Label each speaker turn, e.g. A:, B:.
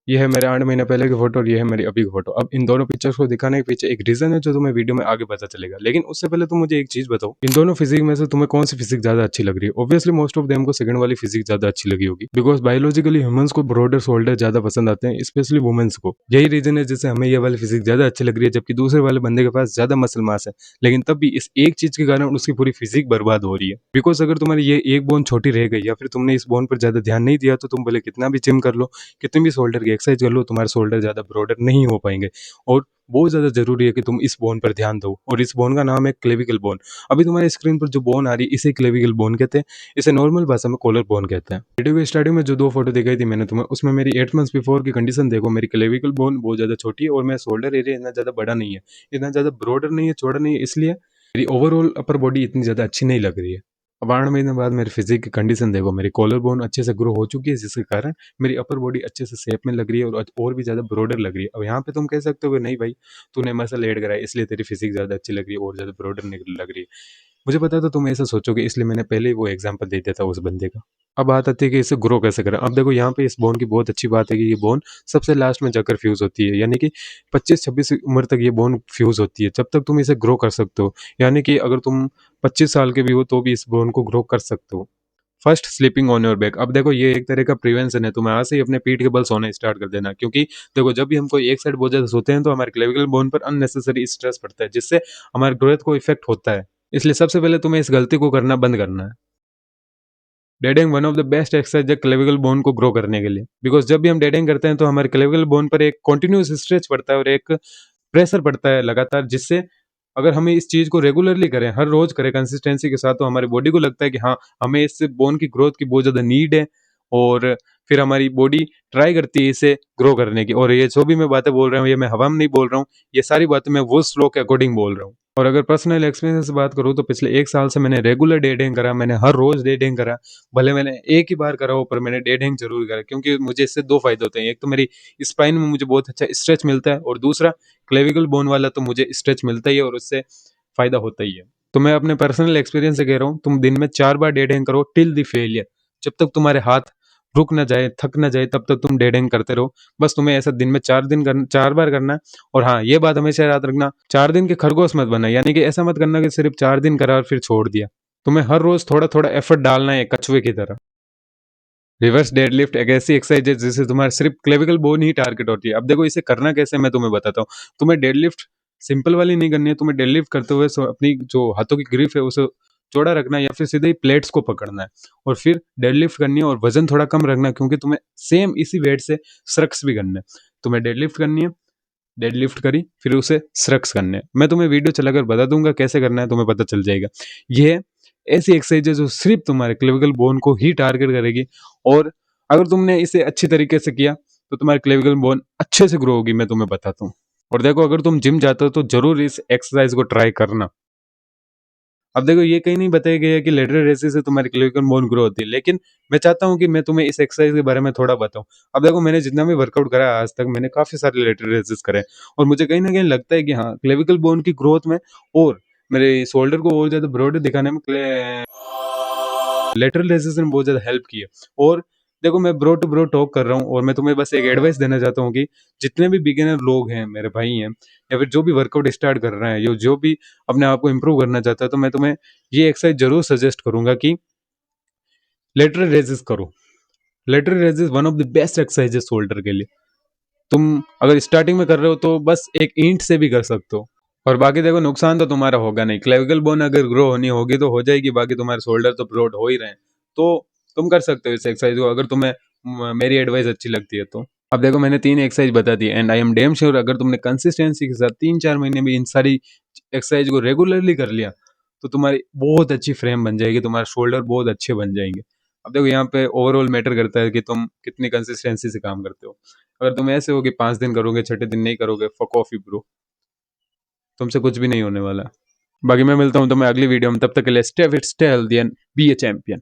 A: ये है मेरे 8 महीने पहले की फोटो और ये है मेरी अभी की फोटो। अब इन दोनों पिक्चर्स को दिखाने के पीछे एक रीजन है जो तुम्हें वीडियो में आगे पता चलेगा। लेकिन उससे पहले तुम मुझे एक चीज बताओ, इन दोनों फिजिक में से तुम्हें कौन सी फिजिक ज्यादा अच्छी लग रही है? ऑब्वियसली मोस्ट ऑफ देम को सेकंड वाली फिजिक ज्यादा अच्छी लगी होगी, बिकॉज बायोलॉजिकली ह्यूमंस को ब्रॉडर शोल्डर ज्यादा पसंद आते हैं, स्पेशली वुमेन्स को। यही रीजन है जिससे हमें ये वाली फिजिक ज्यादा अच्छी लग रही है, जबकि दूसरे वाले बंदे के पास ज्यादा मसल मास है। लेकिन तब भी इस एक चीज के कारण उसकी पूरी फिजिक बर्बाद हो रही है। बिकॉज अगर तुम्हारी ये एक बोन छोटी रह गई या फिर तुमने इस बोन पर ज्यादा ध्यान नहीं दिया, तो तुम भले कितना भी जिम कर लो, कितनी भी शोल्डर की एक्सरसाइज कर लो, तुम्हारे शोल्डर ज्यादा ब्रॉडर नहीं हो पाएंगे। और बहुत ज्यादा जरूरी है कि तुम इस बोन पर ध्यान दो, और इस बोन का नाम है क्लेविकल बोन। अभी तुम्हारे स्क्रीन पर जो बोन आ रही है इसे क्लेविकल बोन कहते हैं, इसे नॉर्मल भाषा में कॉलर बोन कहते हैं। वीडियो की स्टार्टिंग में जो दो फोटो दिखाई थी मैंने तुम्हें, उसमें मेरी 8 मंथ्स बिफोर की कंडीशन देखो। मेरी क्लेविकल बोन बहुत ज्यादा छोटी है और मेरा शोल्डर एरिया इतना ज्यादा बड़ा नहीं है, इतना ज्यादा ब्रॉडर नहीं है, चौड़ा नहीं है, इसलिए मेरी ओवरऑल अपर बॉडी इतनी ज्यादा अच्छी नहीं लग रही है। अब 8 महीने बाद मेरी फिजिक की कंडीशन देखो, मेरी कॉलर बोन अच्छे से ग्रो हो चुकी है, जिसके कारण मेरी अपर बॉडी अच्छे से शेप में लग रही है और भी ज़्यादा ब्रॉडर लग रही है। अब यहाँ पे तुम कह सकते हो कि नहीं भाई, तूने मसल ऐड करा है इसलिए तेरी फिजिक ज़्यादा अच्छी लग रही है और ज़्यादा ब्रॉडर लग रही है। मुझे पता था तुम ऐसा सोचोगे, इसलिए मैंने पहले ही वो एग्जाम्पल दे दिया था उस बंदे का। अब बात आती है कि इसे ग्रो कैसे करें। अब देखो यहाँ पे इस बोन की बहुत अच्छी बात है कि ये बोन सबसे लास्ट में जाकर फ्यूज होती है, यानी कि 25-26 उम्र तक ये बोन फ्यूज होती है। जब तक तुम इसे ग्रो कर सकते हो, यानी कि अगर तुम 25 साल के भी हो तो भी इस बोन को ग्रो कर सकते हो। First, sleeping on your back. अब देखो ये एक तरह का प्रिवेंशन है, तुम आज से ही अपने पीठ के बल सोना स्टार्ट कर देना, क्योंकि देखो जब भी हम कोई एक साइड बहुत ज्यादा सोते हैं तो हमारे क्लेविकल बोन पर अननेसेसरी स्ट्रेस पड़ता है, जिससे हमारे ग्रोथ को इफेक्ट होता है। इसलिए सबसे पहले तुम्हें इस गलती को करना बंद करना है। Dead hang one of the best exercise है क्लेविकल बोन को ग्रो करने के लिए, बिकॉज जब भी हम डेडिंग करते हैं तो हमारे क्लेविकल बोन पर एक कॉन्टिन्यूस स्ट्रेच पड़ता है और एक प्रेशर पड़ता है लगातार, जिससे अगर हमें इस चीज को रेगुलरली करें, हर रोज करें कंसिस्टेंसी के साथ, तो हमारी बॉडी को लगता है कि हाँ, हमें इस बोन की ग्रोथ की बहुत ज्यादा नीड है। और फिर हमारी बॉडी ट्राई करती है इसे ग्रो करने की। और ये जो भी मैं बातें बोल रहा हूँ, ये मैं हवा में नहीं बोल रहा हूँ, ये सारी बातें मैं वो स्लो के अकॉर्डिंग बोल रहा हूँ। और अगर पर्सनल एक्सपीरियंस से बात करूँ तो पिछले 1 साल से मैंने रेगुलर डेटिंग करा, मैंने हर रोज डेटिंग करा। भले मैंने एक ही बार करा हो, पर मैंने डेटिंग जरूर करा, क्योंकि मुझे इससे दो फायदे होते हैं। एक तो मेरी स्पाइन में मुझे बहुत अच्छा स्ट्रेच मिलता है, और दूसरा क्लेविकल बोन वाला तो मुझे स्ट्रेच मिलता ही है और उससे फायदा होता ही है। तो मैं अपने पर्सनल एक्सपीरियंस से कह रहा हूँ, तुम दिन में 4 बार डेटिंग करो टिल द फेलियर। जब तक तुम्हारे हाथ रुक ना जाए, थक ना जाए, तब तक तुम डेटिंग करते रहो। बस तुम्हें ऐसा दिन में 4 बार करना है। और हाँ, ये बात हमेशा याद रखना, 4 दिन के खरगोश मत बनना, यानी कि ऐसा मत करना कि सिर्फ 4 दिन करा और फिर छोड़ दिया। तुम्हें हर रोज थोड़ा थोड़ा एफर्ट डालना है, कछुए की तरह। रिवर्स डेडलिफ्ट एक ऐसी एक्सरसाइज है जिससे तुम्हारा सिर्फ क्लेविकल बोन ही टारगेट होती है। अब देखो इसे करना कैसे, मैं तुम्हें बताता हूँ। तुम्हें डेडलिफ्ट सिंपल वाली नहीं करनी है, तुम्हें डेडलिफ्ट करते हुए अपनी जो हाथों की ग्रिप है उसे चौड़ा रखना है, या फिर सीधे ही प्लेट्स को पकड़ना है और फिर डेडलिफ्ट करनी है। और वजन थोड़ा कम रखना है, क्योंकि तुम्हें सेम इसी वेट से स्रक्स भी करना है। तुम्हें डेडलिफ्ट करनी है, डेडलिफ्ट करी, फिर उसे स्रक्स करने हैं। मैं तुम्हें वीडियो चलाकर बता दूंगा कैसे करना है, तुम्हें पता चल जाएगा। ये ऐसी एक्सरसाइज है जो सिर्फ तुम्हारे क्लेविकल बोन को ही टारगेट करेगी। और अगर तुमने इसे अच्छी तरीके से किया तो तुम्हारी क्लेविकल बोन अच्छे से ग्रो होगी, मैं तुम्हें बताता हूँ। और देखो अगर तुम जिम जाते हो तो जरूर इस एक्सरसाइज को ट्राई करना। अब देखो ये कहीं नहीं बताया गया है कि लेटरल रेसिस से तुम्हारी क्लेविकल बोन ग्रो होती है, लेकिन मैं चाहता हूँ कि मैं तुम्हें इस एक्सरसाइज के बारे में थोड़ा बताऊं। अब देखो मैंने जितना भी वर्कआउट करा है आज तक, मैंने काफी सारे लेटरल रेसिस करे हैं, और मुझे कहीं ना कहीं लगता है कि हाँ, क्लेविकल बोन की ग्रोथ में और मेरे शोल्डर को और ज्यादा ब्रॉड दिखाने में लेटरल रेसिस ने बहुत ज्यादा हेल्प की है। और देखो मैं ब्रो टू ब्रो टॉक कर रहा हूँ, और मैं तुम्हें बस एक एडवाइस देना चाहता हूँ कि जितने भी बिगिनर लोग हैं, मेरे भाई हैं, या फिर जो भी वर्कआउट स्टार्ट कर रहे हैं, जो भी अपने आप को इंप्रूव करना चाहता है, तो मैं तुम्हें ये एक्सरसाइज जरूर सजेस्ट करूंगा कि लेटरल रेजिस करो। Lateral raises one of the best exercise है शोल्डर के लिए। तुम अगर स्टार्टिंग में कर रहे हो तो बस एक ईंट से भी कर सकते हो। और बाकी देखो नुकसान तो तुम्हारा होगा नहीं, क्लेविकल बोन अगर ग्रो होनी होगी तो हो जाएगी, बाकी तुम्हारे शोल्डर तो ब्रॉड हो ही रहे हैं। तो तुम कर सकते हो इस एक्सरसाइज को, अगर तुम्हें मेरी एडवाइस अच्छी लगती है तो। अब देखो मैंने 3 एक्सरसाइज बता दी, and I am damn sure अगर तुमने कंसिस्टेंसी के साथ 3-4 महीने में इन सारी एक्सरसाइज को रेगुलरली कर लिया तो तुम्हारी बहुत अच्छी फ्रेम बन जाएगी, तुम्हारे शोल्डर बहुत अच्छे बन जाएंगे। अब देखो यहाँ पे ओवरऑल मैटर करता है कि तुम कितनी कंसिस्टेंसी से काम करते हो। अगर तुम ऐसे हो कि 5 दिन करोगे, छठे दिन नहीं करोगे, फक ऑफ यू ब्रो, तुमसे कुछ भी नहीं होने वाला। बाकी मैं मिलता हूँ तुम्हें अगली वीडियो में, तब तक के लिए stay fit, stay healthy and be a champion.